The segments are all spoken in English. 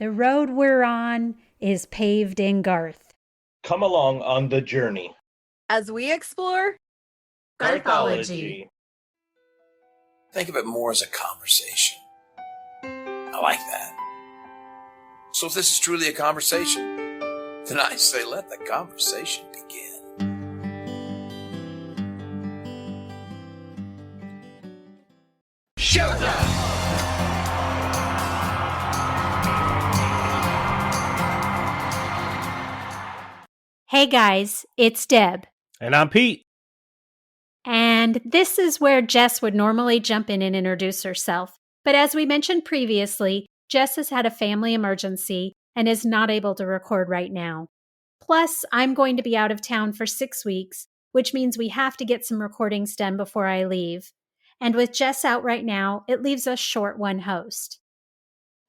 The road we're on is paved in Garth. Come along on the journey as we explore Garthology. Think of it more as a conversation. I like that. So if this is truly a conversation, then I say let the conversation begin. Shoutout! Hey guys, it's Deb. And I'm Pete. And this is where Jess would normally jump in and introduce herself. But as we mentioned previously, Jess has had a family emergency and is not able to record right now. Plus, I'm going to be out of town for 6 weeks, which means we have to get some recordings done before I leave. And with Jess out right now, it leaves us short one host.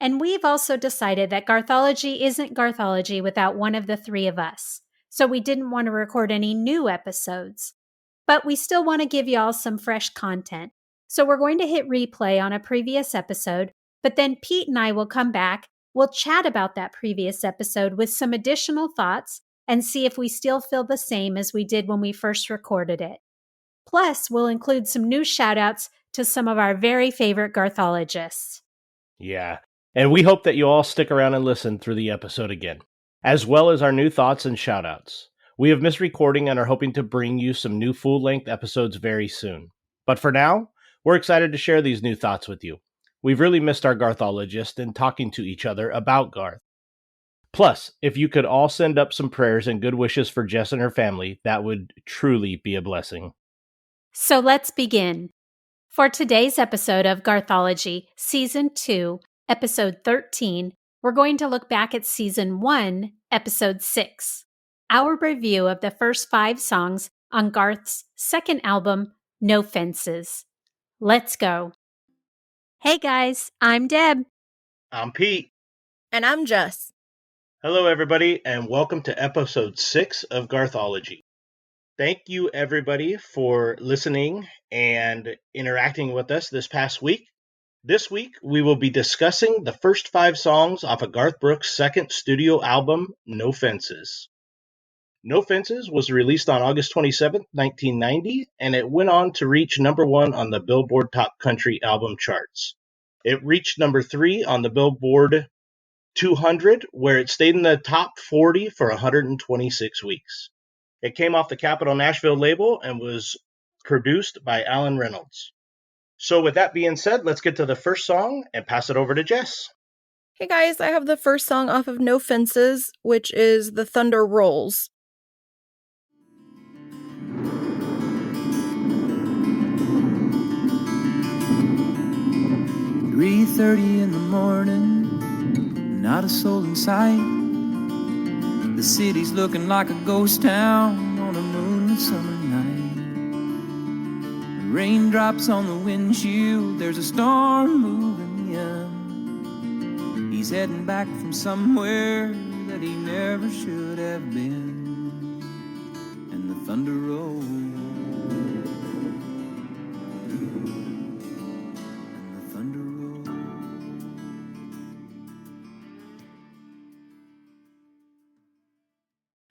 And we've also decided that Garthology isn't Garthology without one of the three of us. So we didn't want to record any new episodes. But we still want to give y'all some fresh content. So we're going to hit replay on a previous episode, but then Pete and I will come back, we'll chat about that previous episode with some additional thoughts and see if we still feel the same as we did when we first recorded it. Plus, we'll include some new shoutouts to some of our very favorite Garthologists. Yeah, and we hope that you all stick around and listen through the episode again, as well as our new thoughts and shoutouts. We have missed recording and are hoping to bring you some new full-length episodes very soon. But for now, we're excited to share these new thoughts with you. We've really missed our Garthologist and talking to each other about Garth. Plus, if you could all send up some prayers and good wishes for Jess and her family, that would truly be a blessing. So let's begin. For today's episode of Garthology, Season 2, Episode 13, we're going to look back at Season 1, Episode 6. Our review of the first 5 songs on Garth's second album, No Fences. Let's go. Hey guys, I'm Deb. I'm Pete. And I'm Jess. Hello everybody, and welcome to episode 6 of Garthology. Thank you everybody for listening and interacting with us this past week. This week, we will be discussing the first 5 songs off of Garth Brooks' second studio album, No Fences. No Fences was released on August 27, 1990, and it went on to reach number 1 on the Billboard Top Country Album charts. It reached number 3 on the Billboard 200, where it stayed in the top 40 for 126 weeks. It came off the Capitol Nashville label and was produced by Alan Reynolds. So with that being said, let's get to the first song and pass it over to Jess. Hey guys, I have the first song off of No Fences, which is The Thunder Rolls. 3:30 in the morning, not a soul in sight. The city's looking like a ghost town on a moonlit summer night. Raindrops on the windshield, there's a storm moving in. He's heading back from somewhere that he never should have been. And the thunder rolls.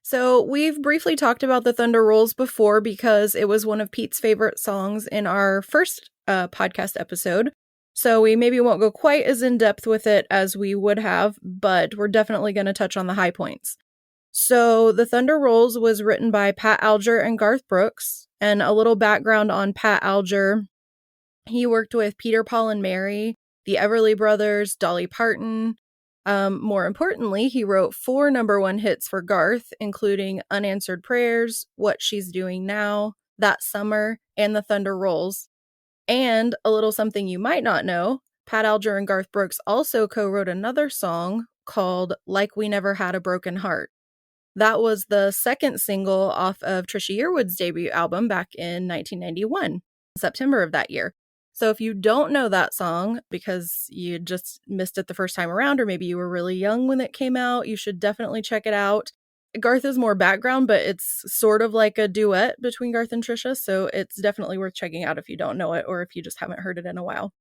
So we've briefly talked about The Thunder Rolls before because it was one of Pete's favorite songs in our first podcast episode. So we maybe won't go quite as in-depth with it as we would have, but we're definitely going to touch on the high points. So The Thunder Rolls was written by Pat Alger and Garth Brooks. And a little background on Pat Alger. He worked with Peter, Paul, and Mary, the Everly Brothers, Dolly Parton. More importantly, he wrote 4 number 1 hits for Garth, including Unanswered Prayers, What She's Doing Now, That Summer, and The Thunder Rolls. And a little something you might not know, Pat Alger and Garth Brooks also co-wrote another song called Like We Never Had a Broken Heart. That was the second single off of Trisha Yearwood's debut album back in 1991, September of that year. So if you don't know that song because you just missed it the first time around, or maybe you were really young when it came out, you should definitely check it out. Garth is more background, but it's sort of like a duet between Garth and Trisha, so it's definitely worth checking out if you don't know it or if you just haven't heard it in a while.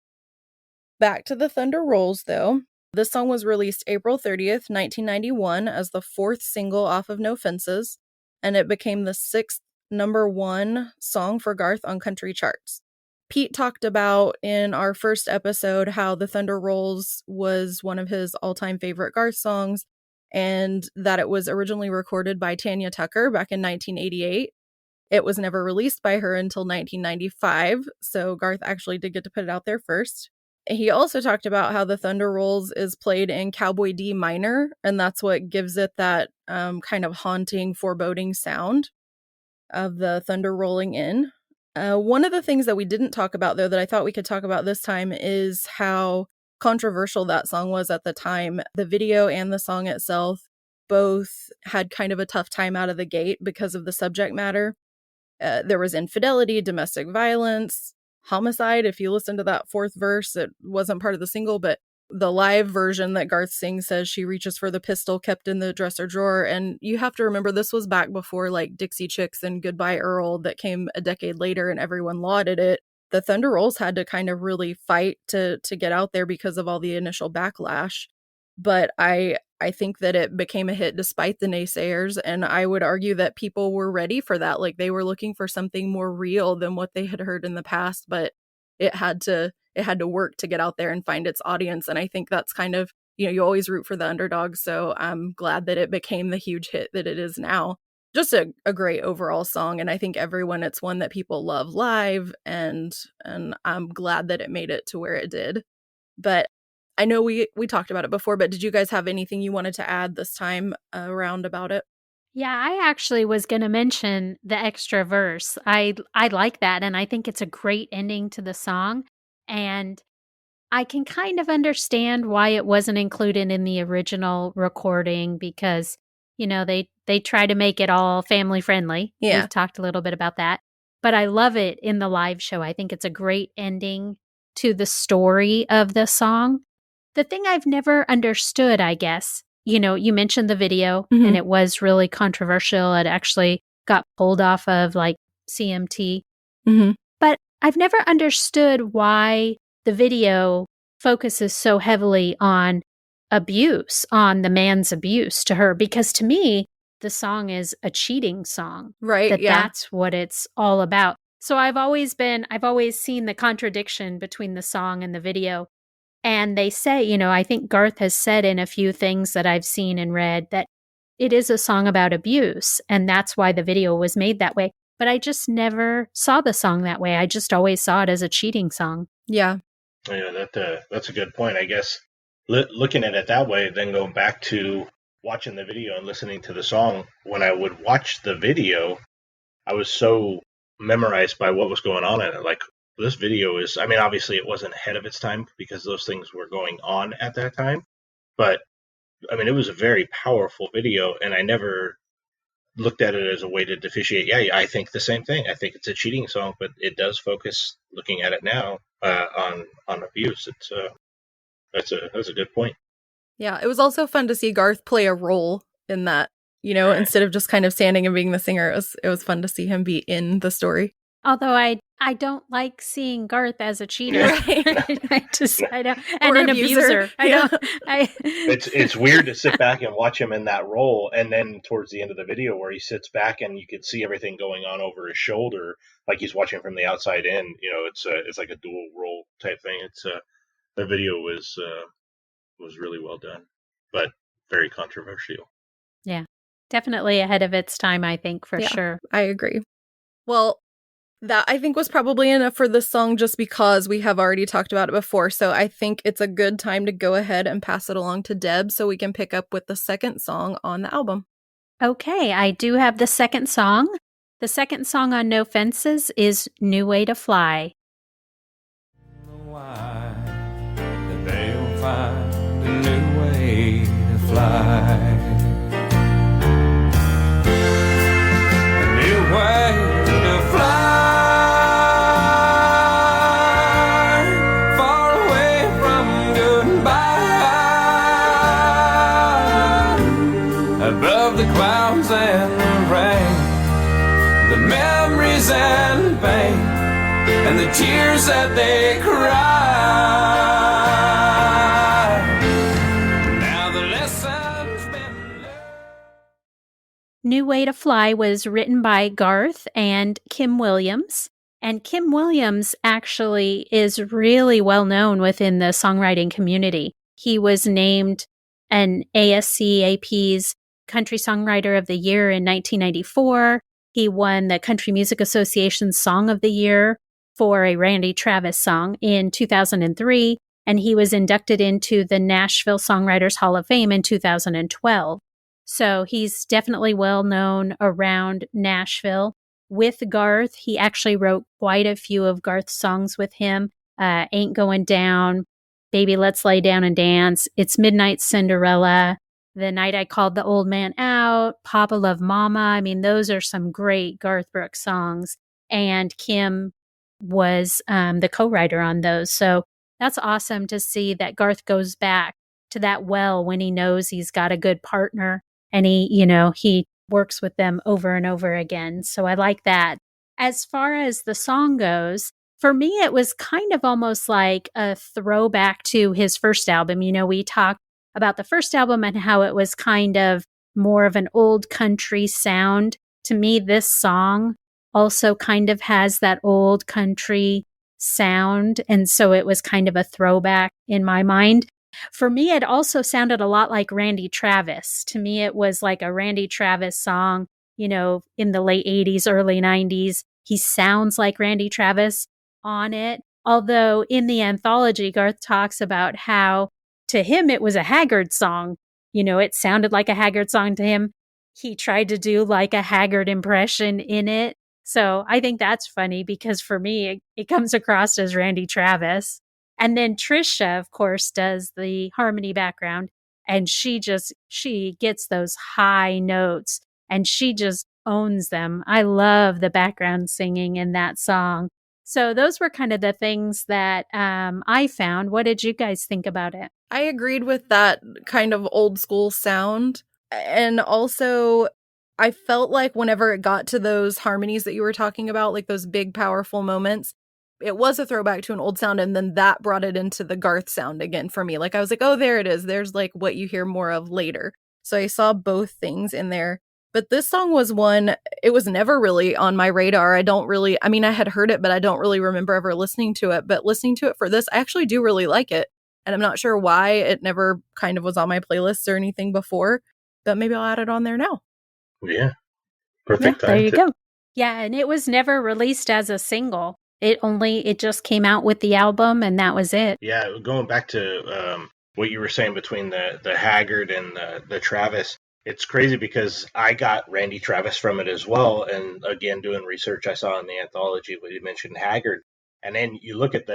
Back to The Thunder Rolls, though. This song was released April 30th, 1991 as the 4th single off of No Fences, and it became the 6th #1 song for Garth on country charts. Pete talked about in our first episode how The Thunder Rolls was one of his all-time favorite Garth songs, and that it was originally recorded by Tanya Tucker back in 1988. It was never released by her until 1995, so Garth actually did get to put it out there first. He also talked about how The Thunder Rolls is played in Cowboy D minor, and that's what gives it that kind of haunting, foreboding sound of the thunder rolling in. One of the things that we didn't talk about, though, that I thought we could talk about this time is how controversial that song was at the time. The video and the song itself both had kind of a tough time out of the gate because of the subject matter. There was infidelity, domestic violence, homicide. If you listen to that 4th verse, it wasn't part of the single, but the live version that Garth sings says she reaches for the pistol kept in the dresser drawer. And you have to remember, this was back before like Dixie Chicks and Goodbye Earl that came a decade later and everyone lauded it. The Thunder Rolls had to kind of really fight to get out there because of all the initial backlash. But I think that it became a hit despite the naysayers. And I would argue that people were ready for that. Like, they were looking for something more real than what they had heard in the past, but it had to work to get out there and find its audience. And I think that's kind of, you always root for the underdog. So I'm glad that it became the huge hit that it is now. Just a great overall song. And I think it's one that people love live. And I'm glad that it made it to where it did. But I know we talked about it before, but did you guys have anything you wanted to add this time around about it? Yeah, I actually was going to mention the extra verse. I like that, and I think it's a great ending to the song. And I can kind of understand why it wasn't included in the original recording because, they try to make it all family friendly. Yeah. We've talked a little bit about that. But I love it in the live show. I think it's a great ending to the story of the song. The thing I've never understood, I guess, you mentioned the video and it was really controversial. It actually got pulled off of like CMT. But I've never understood why the video focuses so heavily on abuse, on the man's abuse to her, because to me, the song is a cheating song. Right. That's what it's all about. So I've always seen the contradiction between the song and the video. And they say, I think Garth has said in a few things that I've seen and read that it is a song about abuse. And that's why the video was made that way. But I just never saw the song that way. I just always saw it as a cheating song. Yeah. Yeah, that's a good point. I guess looking at it that way, then going back to watching the video and listening to the song, when I would watch the video, I was so memorized by what was going on in it. Like, this video is, obviously it wasn't ahead of its time because those things were going on at that time. But, it was a very powerful video, and I never looked at it as a way to deficiate. Yeah, I think the same thing. I think it's a cheating song, but it does focus, looking at it now, on abuse. That's a good point. Yeah, it was also fun to see Garth play a role in that, instead of just kind of standing and being the singer. It was fun to see him be in the story. Although I don't like seeing Garth as a cheater. Right. I don't, and an abuser. It's weird to sit back and watch him in that role, and then towards the end of the video where he sits back and you can see everything going on over his shoulder, like he's watching from the outside in. It's like a dual role type thing. The video was really well done, but very controversial. Yeah, definitely ahead of its time, I think, for sure. I agree. Well, that I think was probably enough for this song just because we have already talked about it before. So I think it's a good time to go ahead and pass it along to Deb so we can pick up with the second song on the album. Okay, I do have the second song. The second song on No Fences is New Way to Fly. Why that they'll find a new way to fly. A new way to fly. And the rain, the memories and pain, and the tears that they cry. sun's been low. New Way to Fly was written by Garth and Kim Williams. And Kim Williams actually is really well known within the songwriting community. He was named an ASCAP's Country Songwriter of the Year in 1994. He won the Country Music Association's Song of the Year for a Randy Travis song in 2003. And he was inducted into the Nashville Songwriters Hall of Fame in 2012. So he's definitely well known around Nashville. With Garth, he actually wrote quite a few of Garth's songs with him. Ain't Going Down, Baby Let's Lay Down and Dance, It's Midnight Cinderella, The Night I Called the Old Man Out, Papa Love Mama. I mean, those are some great Garth Brooks songs. And Kim was the co-writer on those. So that's awesome to see that Garth goes back to that well when he knows he's got a good partner. And he works with them over and over again. So I like that. As far as the song goes, for me, it was kind of almost like a throwback to his first album. We talked about the first album and how it was kind of more of an old country sound. To me, this song also kind of has that old country sound. And so it was kind of a throwback in my mind. For me, it also sounded a lot like Randy Travis. To me, it was like a Randy Travis song, in the late 80s, early 90s. He sounds like Randy Travis on it. Although in the anthology, Garth talks about how to him it was a Haggard song. It sounded like a Haggard song to him. He tried to do like a Haggard impression in it. So I think that's funny because for me, it comes across as Randy Travis. And then Trisha, of course, does the harmony background, and she gets those high notes and she just owns them. I love the background singing in that song. So those were kind of the things that I found. What did you guys think about it? I agreed with that kind of old school sound. And also, I felt like whenever it got to those harmonies that you were talking about, like those big, powerful moments, it was a throwback to an old sound, and then that brought it into the Garth sound again for me. Like, I was like, oh, there it is. There's like what you hear more of later. So I saw both things in there. But this song was one, it was never really on my radar. I had heard it, but I don't really remember ever listening to it. But listening to it for this, I actually do really like it. And I'm not sure why it never kind of was on my playlists or anything before, but maybe I'll add it on there now. Yeah. Perfect. Yeah, there you go. Yeah, and it was never released as a single. It just came out with the album, and that was it. Yeah, going back to what you were saying between the Haggard and the Travis, it's crazy because I got Randy Travis from it as well. And again, doing research, I saw in the anthology where you mentioned Haggard, and then you look at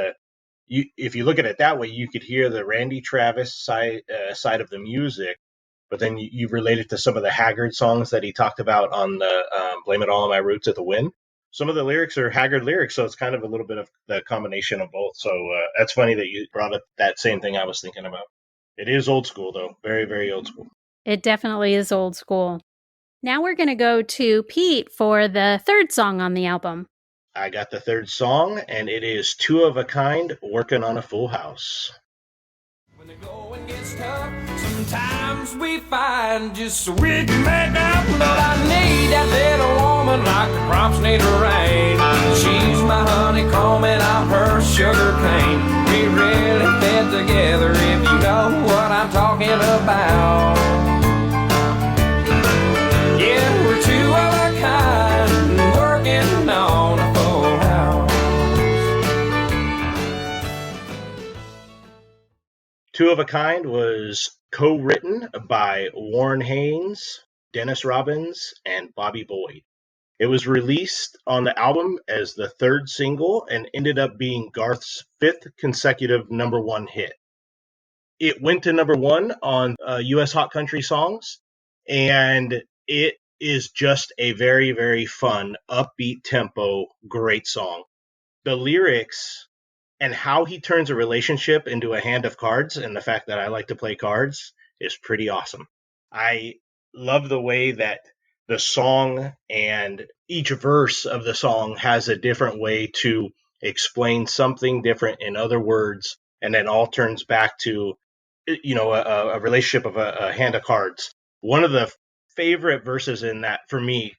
if you look at it that way, you could hear the Randy Travis side of the music, but then you relate it to some of the Haggard songs that he talked about on the "Blame It All on My Roots at the Wind." Some of the lyrics are Haggard lyrics, so it's kind of a little bit of the combination of both. So that's funny that you brought up that same thing I was thinking about. It is old school, though. Very, very old school. It definitely is old school. Now we're going to go to Pete for the third song on the album. I got the third song, and it is Two of a Kind, Working on a Full House. When the going gets tough, sometimes we find just so we can make up. But I need that little woman like the crops need a rain. She's my honeycomb and I'm her sugar cane. We really fit together if you know what I'm talking about. Yeah, we're two of a kind, working on a full house. Two of a Kind was co-written by Warren Haynes, Dennis Robbins, and Bobby Boyd. It was released on the album as the third single and ended up being Garth's fifth consecutive number one hit. It went to number one on U.S. Hot Country Songs, and it is just a very, very fun, upbeat tempo, great song. The lyrics and how he turns a relationship into a hand of cards, and the fact that I like to play cards, is pretty awesome. I love the way that the song and each verse of the song has a different way to explain something different in other words, and then all turns back to a relationship of a hand of cards. One of the favorite verses in that, for me,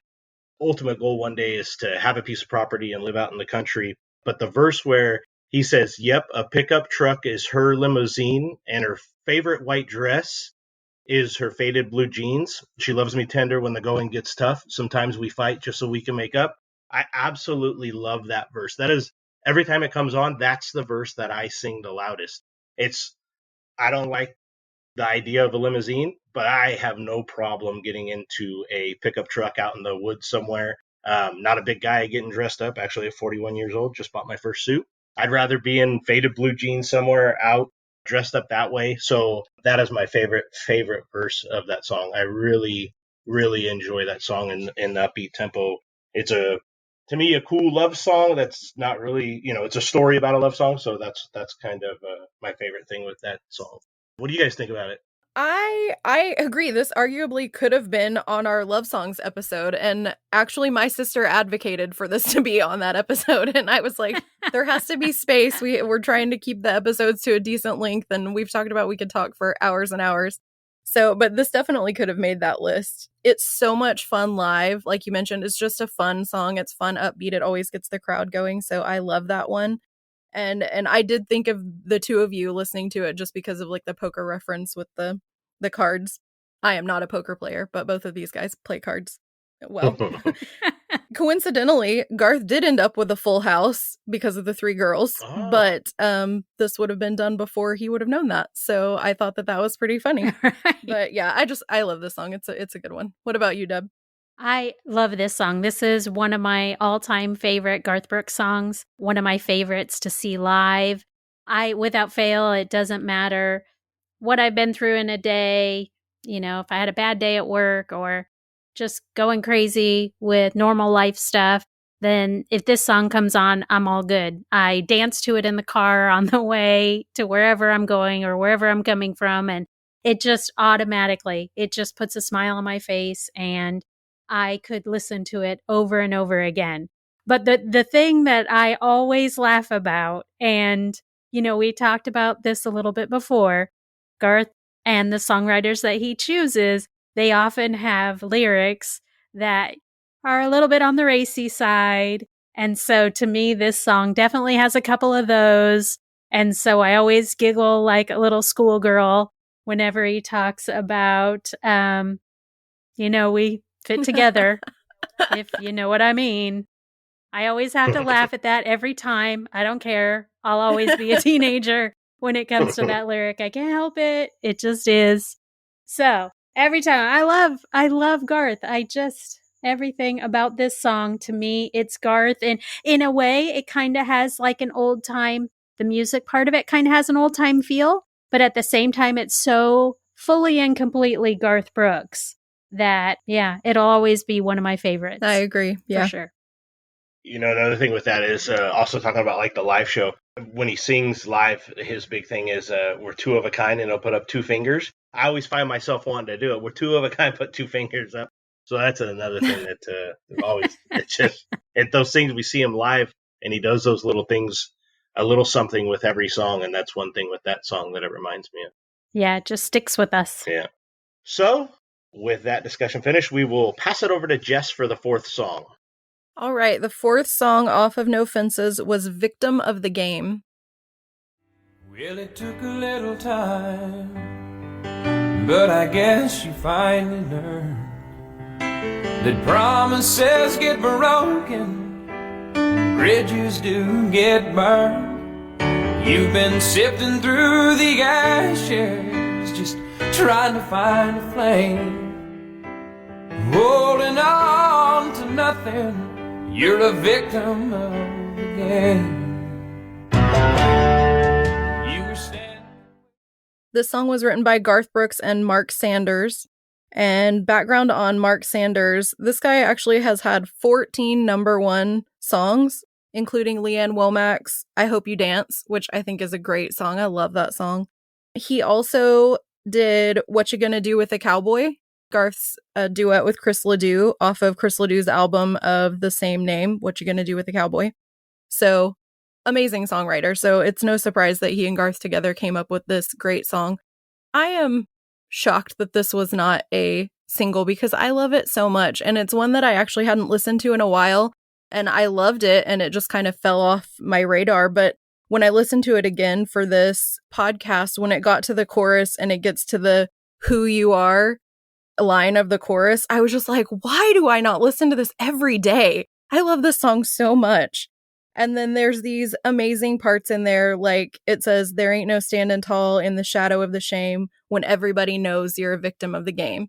ultimate goal one day is to have a piece of property and live out in the country. But the verse where he says, yep, a pickup truck is her limousine, and her favorite white dress is her faded blue jeans. She loves me tender when the going gets tough. Sometimes we fight just so we can make up. I absolutely love that verse. That is, every time it comes on, that's the verse that I sing the loudest. I don't like the idea of a limousine, but I have no problem getting into a pickup truck out in the woods somewhere. Not a big guy getting dressed up. Actually, at 41 years old, just bought my first suit. I'd rather be in faded blue jeans somewhere out dressed up that way. So that is my favorite verse of that song. I really, really enjoy that song in the upbeat tempo. It's to me, a cool love song that's not really, it's a story about a love song. So that's kind of my favorite thing with that song. What do you guys think about it? I agree. This arguably could have been on our love songs episode. And actually, my sister advocated for this to be on that episode. And I was like, there has to be space. We're trying to keep the episodes to a decent length. And we've talked about we could talk for hours and hours. So, but this definitely could have made that list. It's so much fun live. Like you mentioned, it's just a fun song. It's fun, upbeat. It always gets the crowd going. So I love that one. And I did think of the two of you listening to it just because of like the poker reference with the cards. I am not a poker player, but both of these guys play cards well. Coincidentally, Garth did end up with a full house because of the three girls, but this would have been done before he would have known that. So I thought that was pretty funny. Right. But yeah, I love this song. It's a good one. What about you, Deb? I love this song. This is one of my all-time favorite Garth Brooks songs, one of my favorites to see live. Without fail, it doesn't matter what I've been through in a day, if I had a bad day at work or just going crazy with normal life stuff, then if this song comes on, I'm all good. I dance to it in the car on the way to wherever I'm going or wherever I'm coming from, and it just automatically, it just puts a smile on my face, and I could listen to it over and over again. But the thing that I always laugh about, and, we talked about this a little bit before, Garth and the songwriters that he chooses, they often have lyrics that are a little bit on the racy side. And so to me, this song definitely has a couple of those. And so I always giggle like a little schoolgirl whenever he talks about, we fit together, if you know what I mean. I always have to laugh at that every time. I don't care. I'll always be a teenager when it comes to that lyric. I can't help it. It just is. So every time I love Garth. Everything about this song to me, it's Garth. And in a way, it kind of has like an old time, the music part of it kind of has an old time feel. But at the same time, it's so fully and completely Garth Brooks that, yeah, it'll always be one of my favorites. I agree. Yeah. For sure. Another thing with that is also talking about like the live show. When he sings live, his big thing is we're two of a kind, and he'll put up two fingers. I always find myself wanting to do it. We're two of a kind, put two fingers up. So that's another thing that always, it's just, those things we see him live, and he does those little things, a little something with every song. And that's one thing with that song that it reminds me of. Yeah, it just sticks with us. Yeah. So with that discussion finished, we will pass it over to Jess for the fourth song. All right, the fourth song off of No Fences was Victim of the Game. Well, it took a little time, but I guess you finally learned that promises get broken, bridges do get burned. You've been sifting through the ashes, just trying to find a flame, holding on to nothing. You're a victim of the game. This song was written by Garth Brooks and Mark Sanders. And background on Mark Sanders, this guy actually has had 14 number one songs, including Leanne Womack's I Hope You Dance, which I think is a great song. I love that song. He also did What You Gonna Do with a Cowboy, Garth's duet with Chris Ledoux off of Chris Ledoux's album of the same name, What You Gonna Do with a Cowboy. So, amazing songwriter. So it's no surprise that he and Garth together came up with this great song. I am shocked that this was not a single because I love it so much. And it's one that I actually hadn't listened to in a while. And I loved it. And it just kind of fell off my radar. But when I listened to it again for this podcast, when it got to the chorus and it gets to the who you are line of the chorus, I was just like, why do I not listen to this every day? I love this song so much. And then there's these amazing parts in there, like it says, there ain't no standing tall in the shadow of the shame when everybody knows you're a victim of the game.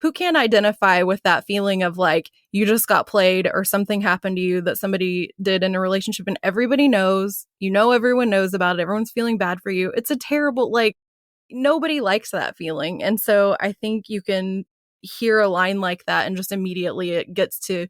Who can't identify with that feeling of like you just got played or something happened to you that somebody did in a relationship and everybody knows, everyone knows about it. Everyone's feeling bad for you. It's a terrible, like, nobody likes that feeling. And so I think you can hear a line like that and just immediately it gets to,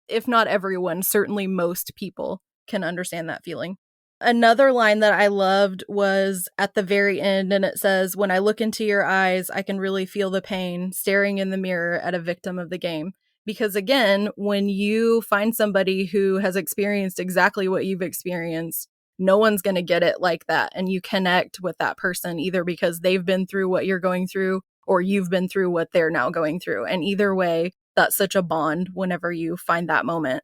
if not everyone, certainly most people can understand that feeling. Another line that I loved was at the very end, and it says, when I look into your eyes, I can really feel the pain staring in the mirror at a victim of the game. Because again, when you find somebody who has experienced exactly what you've experienced, no one's going to get it like that. And you connect with that person either because they've been through what you're going through or you've been through what they're now going through. And either way, that's such a bond whenever you find that moment.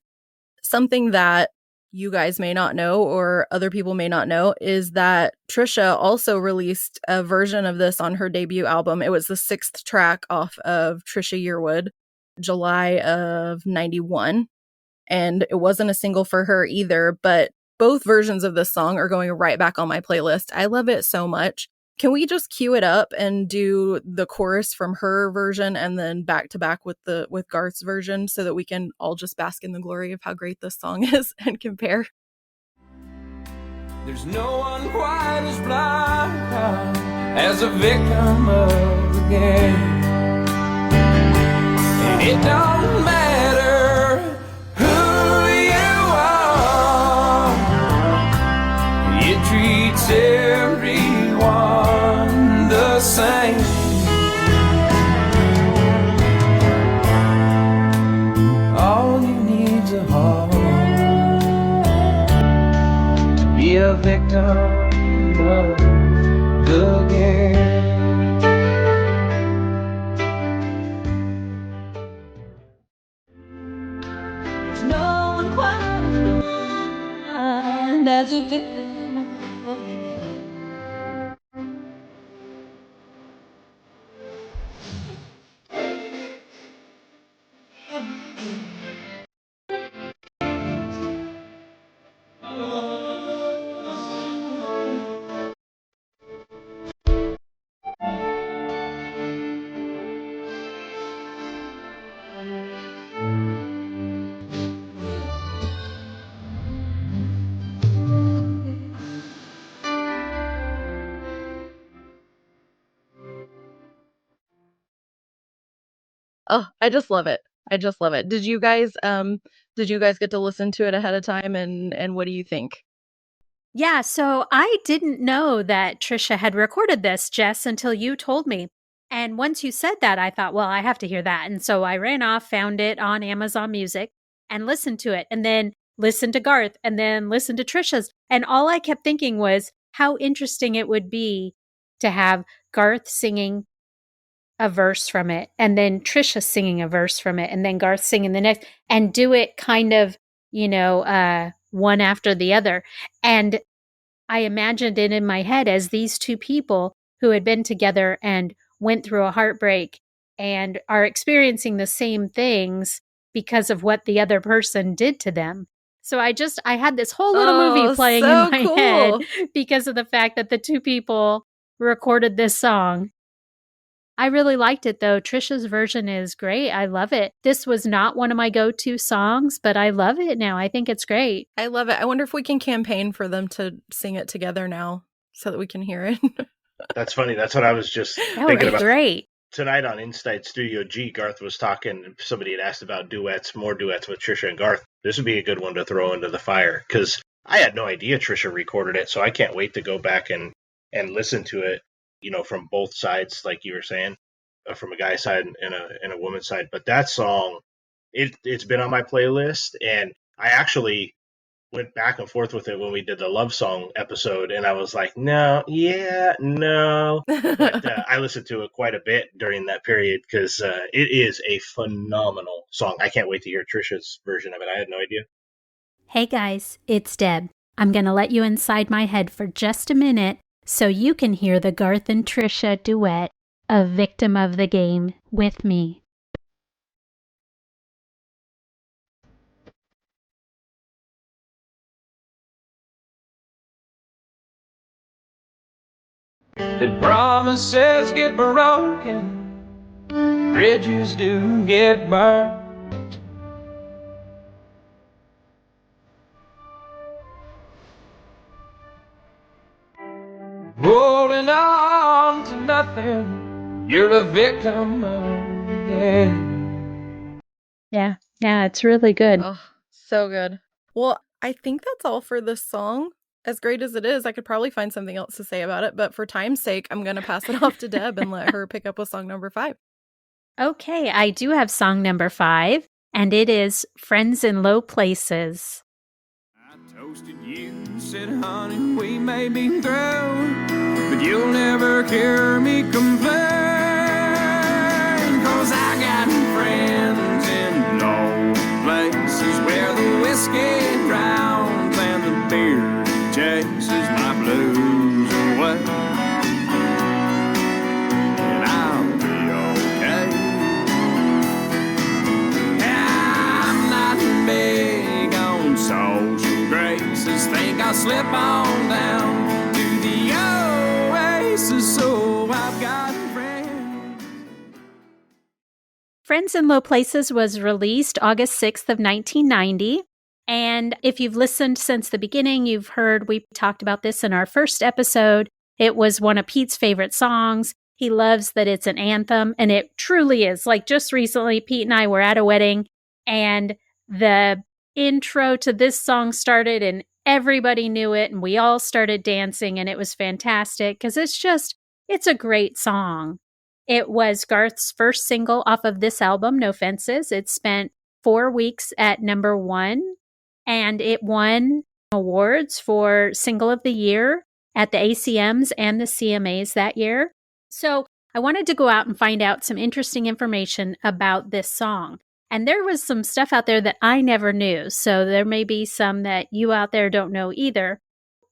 Something that you guys may not know or other people may not know is that Trisha also released a version of this on her debut album. It was the 6th track off of Trisha Yearwood, July of 91. And it wasn't a single for her either, but both versions of this song are going right back on my playlist. I love it so much. Can we just cue it up and do the chorus from her version and then back to back with Garth's version so that we can all just bask in the glory of how great this song is and compare? There's no one quite as blind as a victim of the game. And it don't matter who you are, it treats everyone the same. All you need's a heart to be a victim of the game. No one quite as a victim. Oh, I just love it. I just love it. Did you guys get to listen to it ahead of time and what do you think? Yeah, so I didn't know that Trisha had recorded this, Jess, until you told me. And once you said that, I thought, well, I have to hear that. And so I ran off, found it on Amazon Music and listened to it, and then listened to Garth, and then listened to Trisha's. And all I kept thinking was how interesting it would be to have Garth singing a verse from it, and then Trisha singing a verse from it, and then Garth singing the next, and do it kind of, one after the other. And I imagined it in my head as these two people who had been together and went through a heartbreak and are experiencing the same things because of what the other person did to them. So I had this whole little movie playing so in my cool. head because of the fact that the two people recorded this song. I really liked it, though. Trisha's version is great. I love it. This was not one of my go-to songs, but I love it now. I think it's great. I love it. I wonder if we can campaign for them to sing it together now so that we can hear it. That's funny. That's what I was just That would thinking be about. great. Tonight on Inside Studio G, Garth was talking, somebody had asked about more duets with Trisha and Garth. This would be a good one to throw into the fire, because I had no idea Trisha recorded it, so I can't wait to go back and listen to it, from both sides, like you were saying, from a guy's side and a woman's side. But that song, it's been on my playlist, and I actually went back and forth with it when we did the love song episode, and I was like, no, yeah, no. But I listened to it quite a bit during that period because it is a phenomenal song. I can't wait to hear Trisha's version of it. I had no idea. Hey guys, it's Deb. I'm going to let you inside my head for just a minute so you can hear the Garth and Trisha duet, A Victim of the Game, with me. That promises get broken, bridges do get burned. Holding on to nothing, you're a victim of the game. Yeah, it's really good. Oh, so good. Well, I think that's all for this song. As great as it is, I could probably find something else to say about it, but for time's sake, I'm going to pass it off to Deb and let her pick up with song number 5. Okay, I do have song number 5, and it is Friends in Low Places. I toasted you, said, honey, we may be through, but you'll never hear me complain, 'cause I got friends in low places where the whiskey drowns and the beer chases my blues away, and I'll be okay. I'm not big on social graces, think I'll slip on down to the oasis, so I've got friends. Friends in Low Places was released August 6th of 1990. And if you've listened since the beginning, you've heard we talked about this in our first episode. It was one of Pete's favorite songs. He loves that it's an anthem, and it truly is. Like just recently, Pete and I were at a wedding, and the intro to this song started, and everybody knew it, and we all started dancing, and it was fantastic because it's a great song. It was Garth's first single off of this album, No Fences. It spent 4 weeks at number 1. And it won awards for Single of the Year at the ACMs and the CMAs that year. So I wanted to go out and find out some interesting information about this song. And there was some stuff out there that I never knew. So there may be some that you out there don't know either.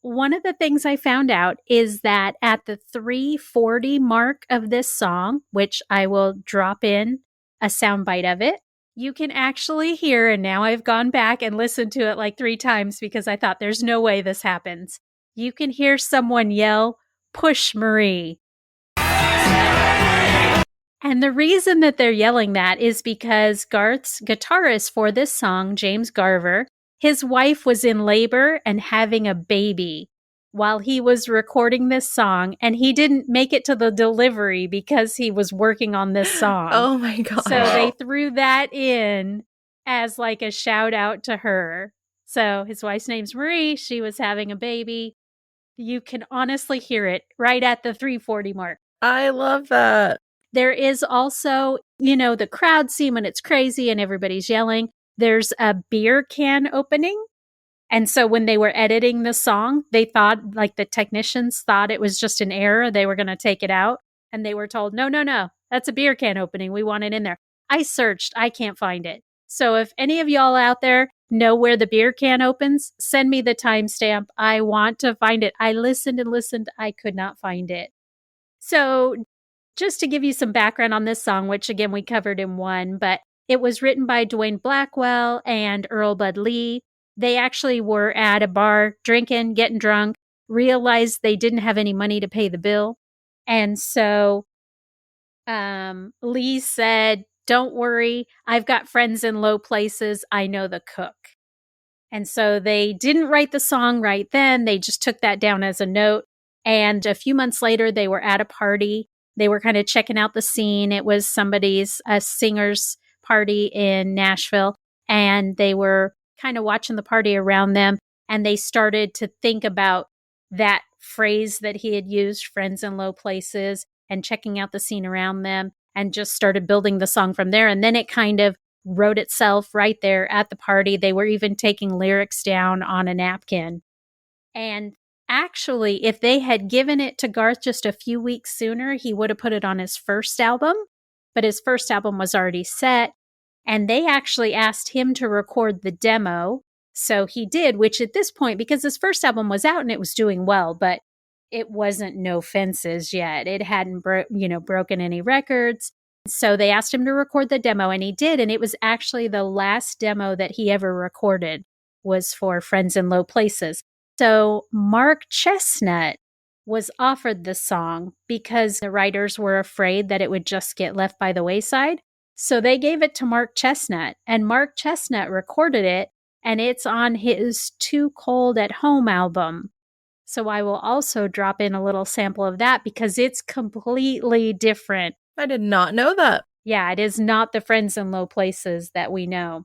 One of the things I found out is that at the 3:40 mark of this song, which I will drop in a soundbite of it, you can actually hear, and now I've gone back and listened to it like 3 times because I thought there's no way this happens. You can hear someone yell, "Push Marie." And the reason that they're yelling that is because Garth's guitarist for this song, James Garver, his wife was in labor and having a baby while he was recording this song, and he didn't make it to the delivery because he was working on this song. Oh my God. So they threw that in as like a shout out to her. So his wife's name's Marie. She was having a baby. You can honestly hear it right at the 3:40 mark. I love that. There is also, the crowd scene when it's crazy and everybody's yelling. There's a beer can opening. And so when they were editing the song, they thought, like the technicians thought it was just an error. They were going to take it out. And they were told, no, that's a beer can opening. We want it in there. I searched. I can't find it. So if any of y'all out there know where the beer can opens, send me the timestamp. I want to find it. I listened and listened. I could not find it. So just to give you some background on this song, which again, we covered in 1, but it was written by Dwayne Blackwell and Earl Bud Lee. They actually were at a bar drinking, getting drunk, realized they didn't have any money to pay the bill. And so Lee said, "Don't worry, I've got friends in low places. I know the cook." And so they didn't write the song right then. They just took that down as a note. And a few months later, they were at a party. They were kind of checking out the scene. It was a singer's party in Nashville. And they were kind of watching the party around them. And they started to think about that phrase that he had used, friends in low places, and checking out the scene around them, and just started building the song from there. And then it kind of wrote itself right there at the party. They were even taking lyrics down on a napkin. And actually, if they had given it to Garth just a few weeks sooner, he would have put it on his first album. But his first album was already set. And they actually asked him to record the demo. So he did, which at this point, because his first album was out and it was doing well, but it wasn't No Fences yet. It hadn't broken any records. So they asked him to record the demo, and he did. And it was actually the last demo that he ever recorded was for Friends in Low Places. So Mark Chestnut was offered the song because the writers were afraid that it would just get left by the wayside. So they gave it to Mark Chestnut, and Mark Chestnut recorded it, and it's on his Too Cold at Home album. So I will also drop in a little sample of that because it's completely different. I did not know that. Yeah, it is not the Friends in Low Places that we know.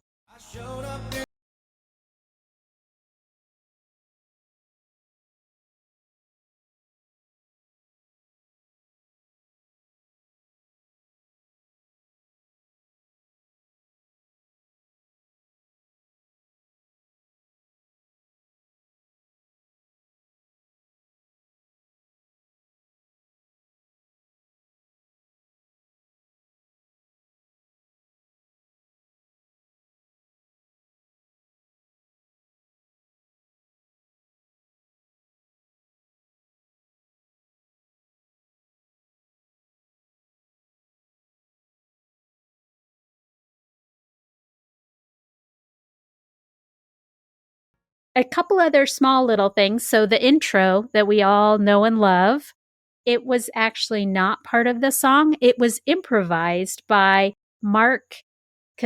A couple other small little things. So the intro that we all know and love, it was actually not part of the song. It was improvised by Mark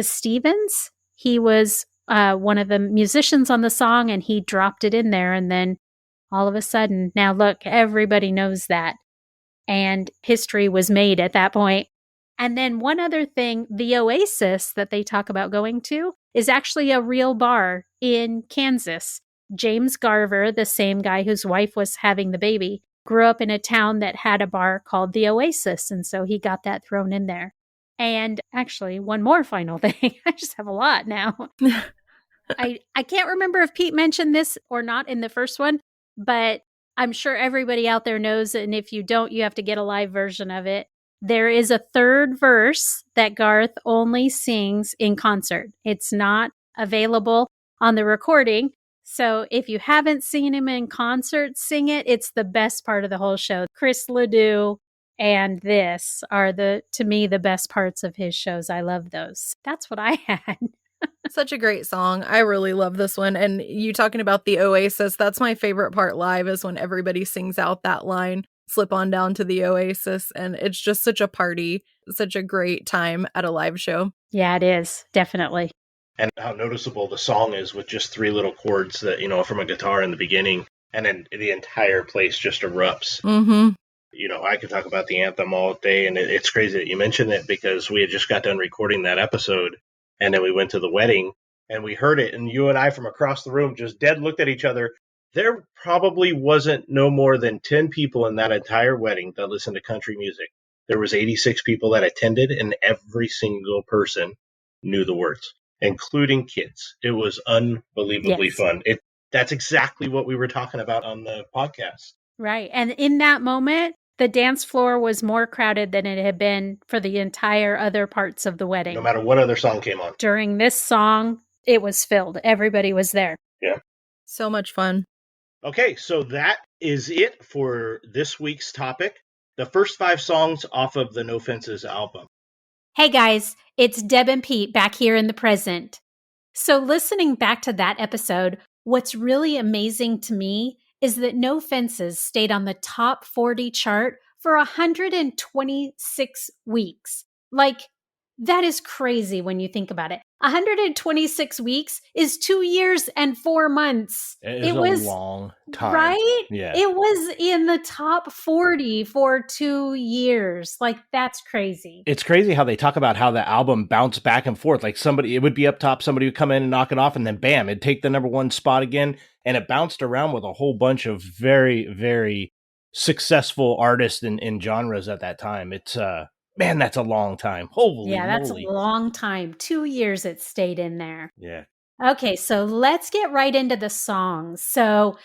Stevens. He was one of the musicians on the song, and he dropped it in there. And then all of a sudden, now look, everybody knows that. And history was made at that point. And then one other thing, the Oasis that they talk about going to is actually a real bar in Kansas. James Garver, the same guy whose wife was having the baby, grew up in a town that had a bar called the Oasis. And so he got that thrown in there. And actually, one more final thing. I just have a lot now. I can't remember if Pete mentioned this or not in the first one, but I'm sure everybody out there knows. And if you don't, you have to get a live version of it. There is a third verse that Garth only sings in concert. It's not available on the recording. So if you haven't seen him in concert sing it, it's the best part of the whole show. Chris Ledoux and this are to me, the best parts of his shows. I love those. That's what I had. Such a great song. I really love this one. And you talking about the Oasis, that's my favorite part live is when everybody sings out that line, slip on down to the Oasis. And it's just such a party, such a great time at a live show. Yeah, it is. Definitely. And how noticeable the song is with just 3 little chords that, from a guitar in the beginning, and then the entire place just erupts. Mm-hmm. I could talk about the anthem all day, and it's crazy that you mentioned it because we had just got done recording that episode, and then we went to the wedding, and we heard it, and you and I from across the room just dead looked at each other. There probably wasn't no more than 10 people in that entire wedding that listened to country music. There was 86 people that attended, and every single person knew the words, including kids. It was unbelievably fun. That's exactly what we were talking about on the podcast. Right. And in that moment, the dance floor was more crowded than it had been for the entire other parts of the wedding. No matter what other song came on. During this song, it was filled. Everybody was there. Yeah. So much fun. Okay, so that is it for this week's topic. The first 5 songs off of the No Fences album. Hey guys, it's Deb and Pete back here in the present. So listening back to that episode, what's really amazing to me is that No Fences stayed on the top 40 chart for 126 weeks. Like, that is crazy when you think about it. 126 weeks is 2 years and 4 months. It was a long time. Right? Yeah. It was in the top 40 for 2 years. Like, that's crazy. It's crazy how they talk about how the album bounced back and forth. Like it would be up top, somebody would come in and knock it off, and then bam, it'd take the number 1 spot again. And it bounced around with a whole bunch of very, very successful artists in genres at that time. It's Man, that's a long time. Holy Yeah, that's a moly. long time. 2 years it stayed in there. Yeah. Okay, so let's get right into the songs. So,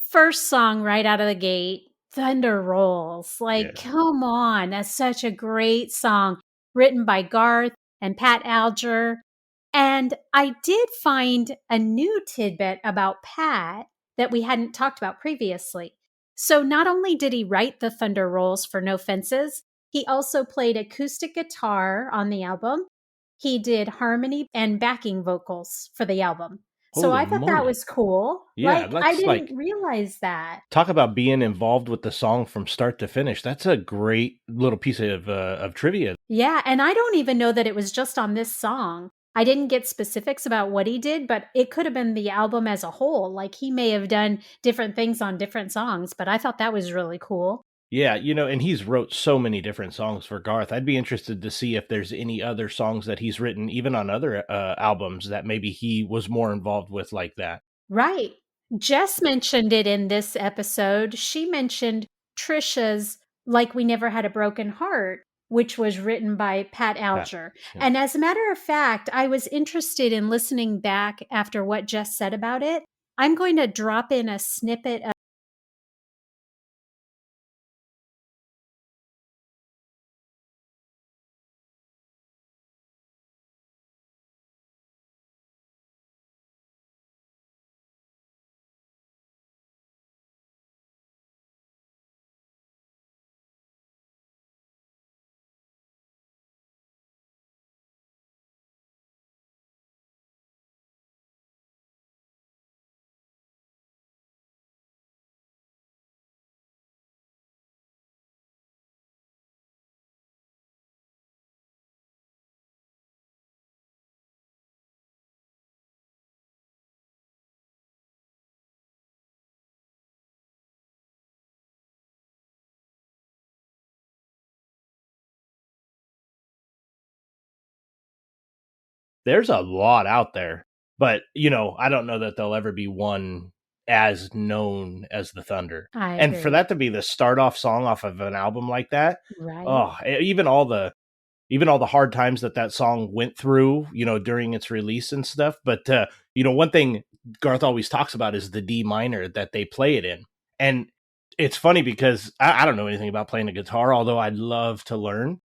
first song right out of the gate, Thunder Rolls. Like, Yeah. come on. That's such a great song written by Garth and Pat Alger. And I did find a new tidbit about Pat that we hadn't talked about previously. So, not only did he write the Thunder Rolls for No Fences, he also played acoustic guitar on the album. He did harmony and backing vocals for the album. So Holy I thought that moly. was cool. Yeah, Like, I that's didn't like, realize that. talk about being involved with the song from start to finish. That's a great little piece of trivia. Yeah, and I don't even know that it was just on this song. I didn't get specifics about what he did, but it could have been the album as a whole. Like, he may have done different things on different songs, but I thought that was really cool. Yeah, and he's wrote so many different songs for Garth. I'd be interested to see if there's any other songs that he's written, even on other albums, that maybe he was more involved with like that. Right. Jess mentioned it in this episode. She mentioned Trisha's Like We Never Had a Broken Heart, which was written by Pat Alger. Yeah. And as a matter of fact, I was interested in listening back after what Jess said about it. I'm going to drop in a snippet of There's a lot out there, but I don't know that there'll ever be one as known as the Thunder. I And for agree. that to be the start off song off of an album like that, Right. even all the hard times that song went through, during its release and stuff. But one thing Garth always talks about is the D minor that they play it in. And it's funny because I don't know anything about playing a guitar, although I'd love to learn.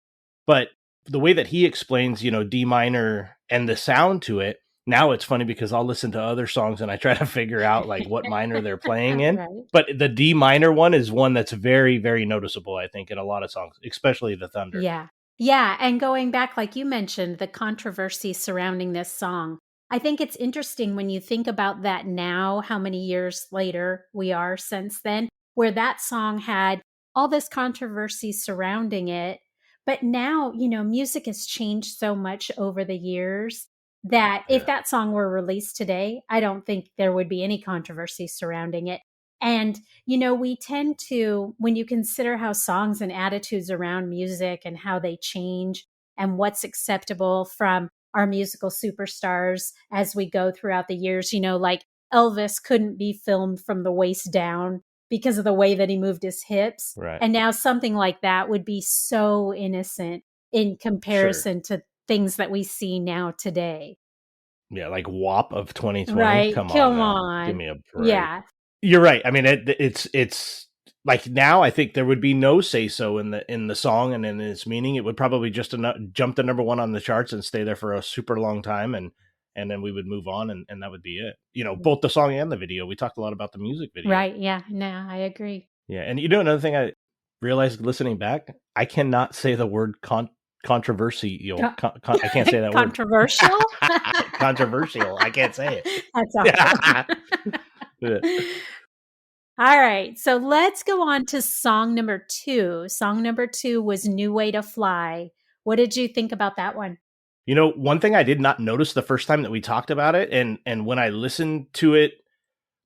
But the way that he explains, D minor and the sound to it, now it's funny because I'll listen to other songs and I try to figure out like what minor they're playing in. Right. But the D minor one is one that's very, very noticeable, I think, in a lot of songs, especially the Thunder. Yeah. Yeah. And going back, like you mentioned, the controversy surrounding this song. I think it's interesting when you think about that now, how many years later we are since then, where that song had all this controversy surrounding it. But now, music has changed so much over the years that if Yeah. that song were released today, I don't think there would be any controversy surrounding it. And, we tend to, when you consider how songs and attitudes around music and how they change and what's acceptable from our musical superstars as we go throughout the years, like Elvis couldn't be filmed from the waist down because of the way that he moved his hips. Right. And now something like that would be so innocent in comparison to things that we see now today. Yeah, like WAP of 2020. Right. Come Come now. on. Give me a break. Yeah. You're right. I mean, it's like now I think there would be no say so in the song and in its meaning. It would probably just jump to number one on the charts and stay there for a super long time, and then we would move on, and that would be it. Both the song and the video. We talked a lot about the music video. Right. Yeah. No, I agree. Yeah, and another thing I realized listening back, I cannot say the word controversial. I can't say that Controversial? word. Controversial. I can't say it. That's awesome. Yeah. All right. So let's go on to song number 2. Song number 2 was New Way to Fly. What did you think about that one? One thing I did not notice the first time that we talked about it, and when I listened to it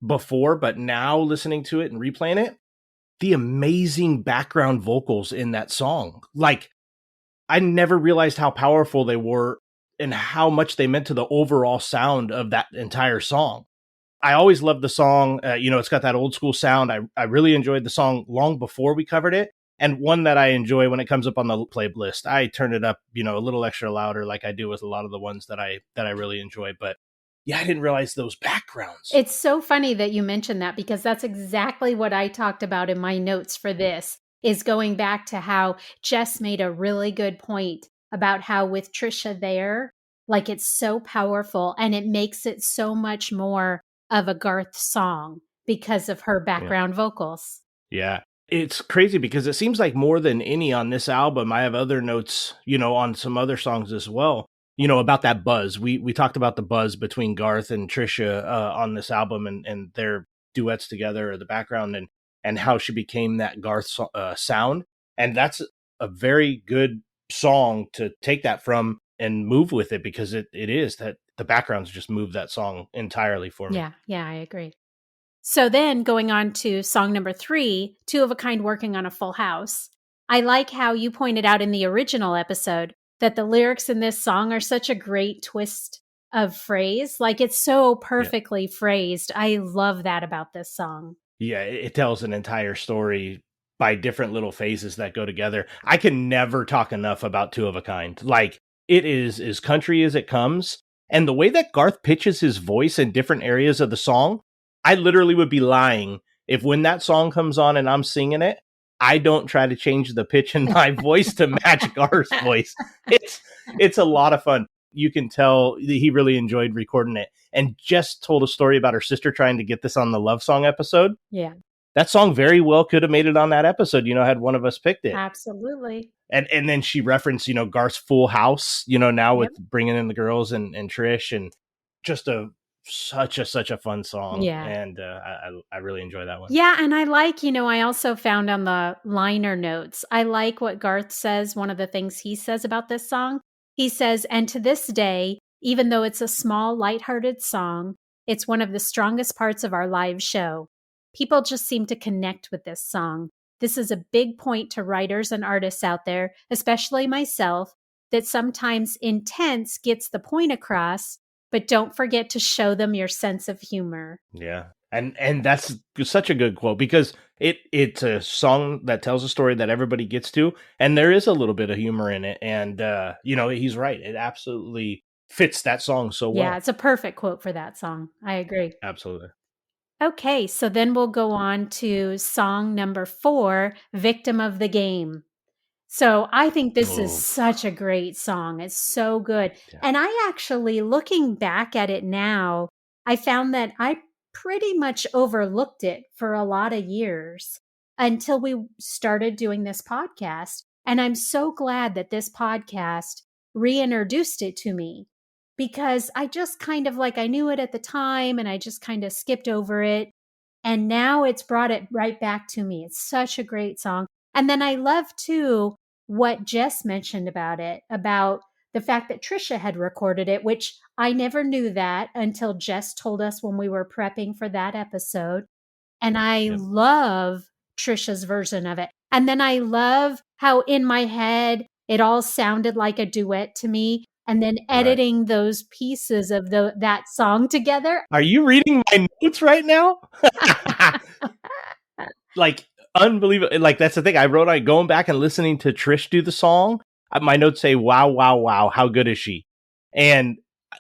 before, but now listening to it and replaying it, the amazing background vocals in that song. Like, I never realized how powerful they were and how much they meant to the overall sound of that entire song. I always loved the song. It's got that old school sound. I really enjoyed the song long before we covered it. and one that I enjoy when it comes up on the playlist. I turn it up, a little extra louder, like I do with a lot of the ones that I really enjoy. But yeah, I didn't realize those backgrounds. It's so funny that you mentioned that, because that's exactly what I talked about in my notes for this, is going back to how Jess made a really good point about how with Trisha there, like it's so powerful and it makes it so much more of a Garth song because of her background vocals. Yeah. It's crazy because it seems like more than any on this album, I have other notes, on some other songs as well, about that buzz. We talked about the buzz between Garth and Trisha on this album and their duets together, or the background, and how she became that Garth sound. And that's a very good song to take that from and move with it, because it is that the backgrounds just move that song entirely for me. Yeah, I agree. So then going on to song number 3, Two of a Kind Working on a Full House. I like how you pointed out in the original episode that the lyrics in this song are such a great twist of phrase. Like it's so perfectly phrased. I love that about this song. Yeah, it tells an entire story by different little phases that go together. I can never talk enough about Two of a Kind. Like, it is as country as it comes. And the way that Garth pitches his voice in different areas of the song, I literally would be lying if when that song comes on and I'm singing it, I don't try to change the pitch in my voice to match Garth's voice. It's a lot of fun. You can tell he really enjoyed recording it, and just told a story about her sister trying to get this on the Love Song episode. Yeah. That song very well could have made it on that episode, had one of us picked it. Absolutely. And then she referenced, Garth's Full House, now with bringing in the girls and Trish, and just such a fun song. Yeah. And I really enjoy that one. Yeah, and I like, I also found on the liner notes, I like what Garth says. One of the things he says about this song, he says, and to this day, even though it's a small, lighthearted song, it's one of the strongest parts of our live show. People just seem to connect with this song. This is a big point to writers and artists out there, especially myself, that sometimes intense gets the point across, but don't forget to show them your sense of humor. Yeah. And that's such a good quote, because it's a song that tells a story that everybody gets to, and there is a little bit of humor in it. And, he's right. It absolutely fits that song so well. Yeah, it's a perfect quote for that song. I agree. Absolutely. Okay, so then we'll go on to song number 4, Victim of the Game. So I think this is such a great song. It's so good. Yeah. And I actually, looking back at it now, I found that I pretty much overlooked it for a lot of years until we started doing this podcast. And I'm so glad that this podcast reintroduced it to me, because I just kind of I knew it at the time and I just kind of skipped over it. And now it's brought it right back to me. It's such a great song. And then I love too what Jess mentioned about it, about the fact that Trisha had recorded it, which I never knew that until Jess told us when we were prepping for that episode. And I love Trisha's version of it. And then I love how in my head, it all sounded like a duet to me. And then editing those pieces of that song together. Are you reading my notes right now? Unbelievable. That's the thing. I wrote, going back and listening to Trish do the song, my notes say, wow, wow, wow, how good is she? And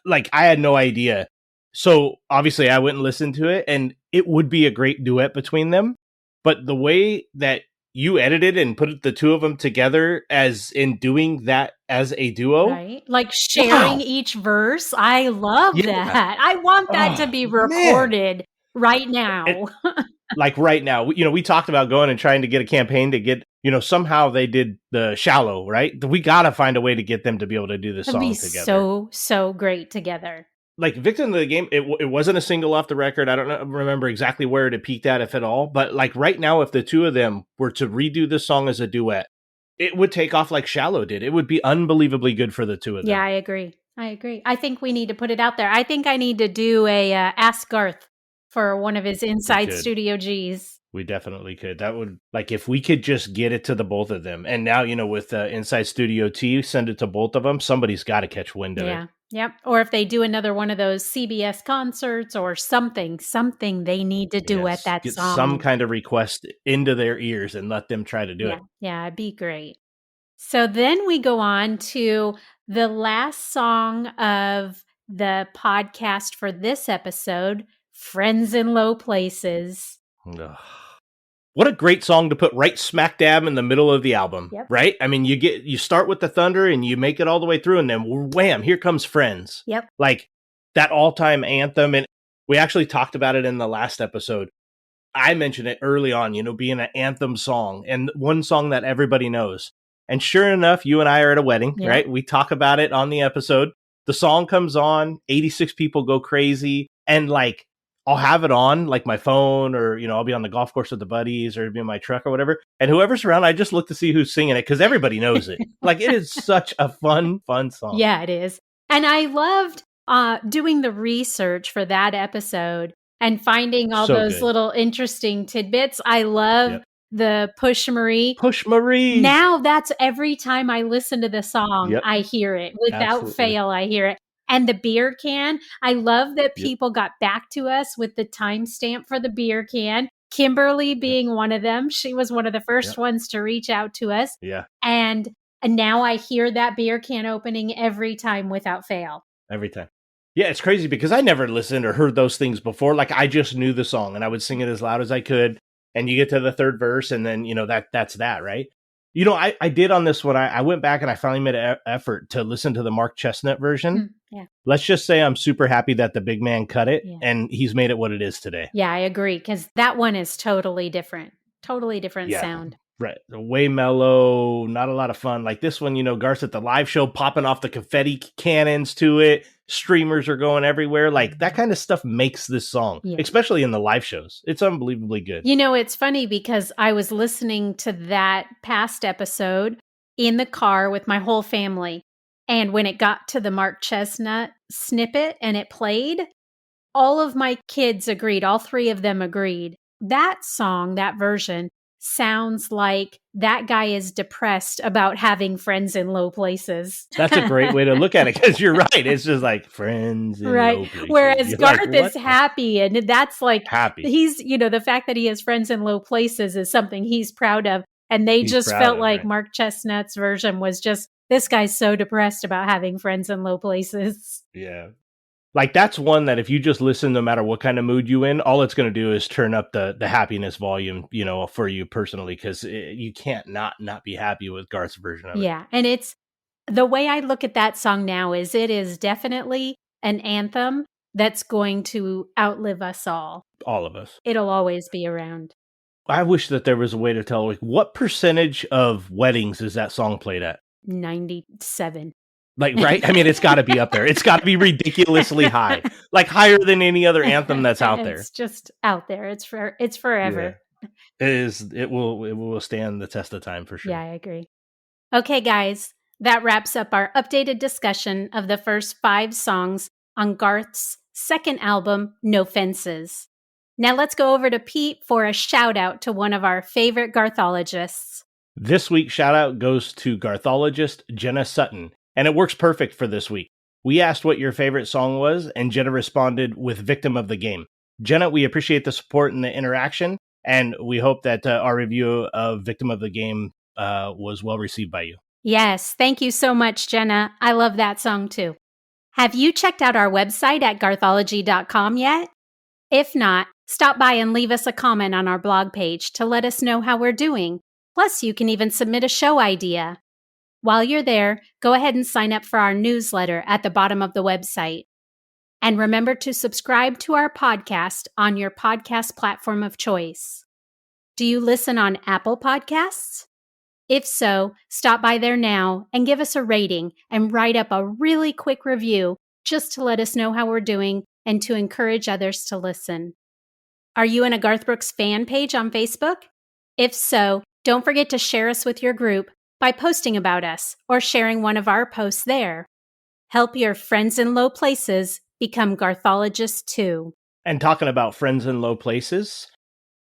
I had no idea. So obviously I went and listened to it, and it would be a great duet between them. But the way that you edited and put the two of them together as in doing that as a duo. Right. Sharing each verse. I love that. I want that to be recorded right now. Right now, we talked about going and trying to get a campaign to get, somehow they did the Shallow, right? We got to find a way to get them to be able to do this song together. So great together. Victim of the Game, it wasn't a single off the record. I don't remember exactly where it peaked at, if at all. But right now, if the two of them were to redo this song as a duet, it would take off like Shallow did. It would be unbelievably good for the two of them. Yeah, I agree. I think we need to put it out there. I think I need to do a Ask Garth for one of his Inside Studio Gs. We definitely could. That would, if we could just get it to the both of them. And now, with Inside Studio T, send it to both of them. Somebody's got to catch wind of it. Yep. Or if they do another one of those CBS concerts or something they need to duet Yes, that get song. some kind of request into their ears and let them try to do it. Yeah, it'd be great. So then we go on to the last song of the podcast for this episode, Friends in Low Places. Ugh. What a great song to put right smack dab in the middle of the album, Yep. right? I mean, you start with the thunder and you make it all the way through, and then wham, here comes Friends. Yep. Like that all-time anthem, and we actually talked about it in the last episode. I mentioned it early on, being an anthem song and one song that everybody knows. And sure enough, you and I are at a wedding, right? We talk about it on the episode. The song comes on, 86 people go crazy, and like I'll have it on like my phone, or I'll be on the golf course with the buddies, or be in my truck or whatever. And whoever's around, I just look to see who's singing it because everybody knows it. Like it is such a fun song. Yeah, it is. And I loved doing the research for that episode and finding all those little interesting tidbits. I love the Push Marie. Push Marie. Now that's every time I listen to the song, I hear it. Without fail, I hear it. And the beer can. I love that people got back to us with the timestamp for the beer can. Kimberly being one of them. She was one of the first ones to reach out to us. Yeah. And now I hear that beer can opening every time without fail. Every time. Yeah, it's crazy because I never listened or heard those things before. Like I just knew the song and I would sing it as loud as I could. And you get to the third verse and then, that's that, right? I did on this one. I went back and I finally made an effort to listen to the Mark Chestnut version. Yeah. Let's just say I'm super happy that the big man cut it and he's made it what it is today. Yeah, I agree. Because that one is totally different. Totally different sound. Right. Way mellow, not a lot of fun. Like this one, Garth's at the live show popping off the confetti cannons to it. Streamers are going everywhere. Like that kind of stuff makes this song, especially in the live shows. It's unbelievably good. It's funny because I was listening to that past episode in the car with my whole family. And when it got to the Mark Chestnut snippet and it played, all of my kids agreed. All three of them agreed. That song, that version, sounds like that guy is depressed about having friends in low places. That's a great way to look at it because you're right. It's just like friends in low places. Whereas you're Garth like, is happy, and that's like happy. He's, the fact that he has friends in low places is something he's proud of. And they just felt like Mark Chestnut's version was just, this guy's so depressed about having friends in low places. Yeah. Like that's one that if you just listen, no matter what kind of mood you in, all it's going to do is turn up the happiness volume, for you personally, because you can't not be happy with Garth's version of it. Yeah. And it's the way I look at that song now is it is definitely an anthem that's going to outlive us all. All of us. It'll always be around. I wish that there was a way to tell, like, what percentage of weddings is that song played at? 97. Like, right? I mean, it's got to be up there. It's got to be ridiculously high, like higher than any other anthem that's out there. It's just out there. It's forever. Yeah. It is. It will stand the test of time for sure. Yeah, I agree. Okay, guys, that wraps up our updated discussion of the first 5 songs on Garth's second album, No Fences. Now let's go over to Pete for a shout out to one of our favorite Garthologists. This week's shout out goes to Garthologist Jenna Sutton. And it works perfect for this week. We asked what your favorite song was, and Jenna responded with Victim of the Game. Jenna, we appreciate the support and the interaction, and we hope that our review of Victim of the Game was well received by you. Yes, thank you so much, Jenna. I love that song too. Have you checked out our website at garthology.com yet? If not, stop by and leave us a comment on our blog page to let us know how we're doing. Plus, you can even submit a show idea. While you're there, go ahead and sign up for our newsletter at the bottom of the website. And remember to subscribe to our podcast on your podcast platform of choice. Do you listen on Apple Podcasts? If so, stop by there now and give us a rating and write up a really quick review just to let us know how we're doing and to encourage others to listen. Are you in a Garth Brooks fan page on Facebook? If so, don't forget to share us with your group by posting about us or sharing one of our posts there. Help your friends in low places become Garthologists too. And talking about friends in low places,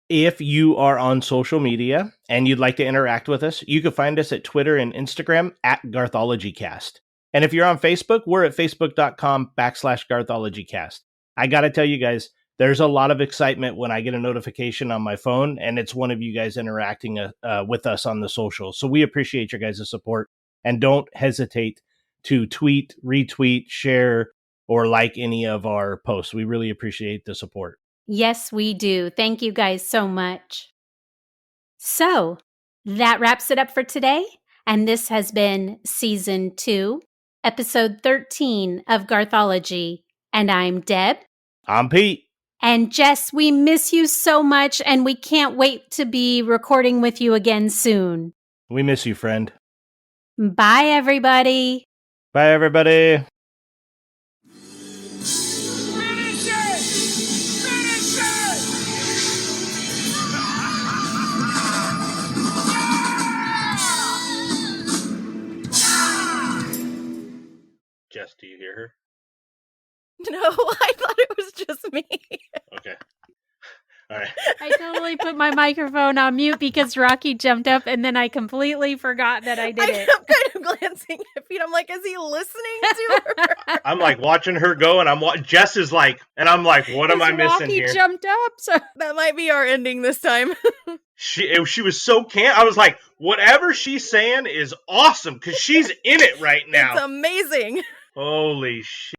if you are on social media and you'd like to interact with us, you can find us at Twitter and Instagram at GarthologyCast. And if you're on Facebook, we're at facebook.com/GarthologyCast. I got to tell you guys, there's a lot of excitement when I get a notification on my phone, and it's one of you guys interacting with us on the social. So we appreciate your guys' support, and don't hesitate to tweet, retweet, share, or like any of our posts. We really appreciate the support. Yes, we do. Thank you guys so much. So that wraps it up for today. And this has been Season 2, Episode 13 of Garthology. And I'm Deb. I'm Pete. And Jess, we miss you so much, and we can't wait to be recording with you again soon. We miss you, friend. Bye, everybody. Bye, everybody. Finish it! Finish it! Jess, do you hear her? No, I thought it was just me. Okay. All right. I totally put my microphone on mute because Rocky jumped up, and then I completely forgot that I did I it. kept kind of glancing at Pete. I'm like, is he listening to her? I'm like watching her go, and Jess is like, and I'm like, what am I missing Rocky here? jumped up, so That might be our ending this time. She was so I was like, whatever she's saying is awesome because she's in it right It's now. amazing. Holy shit.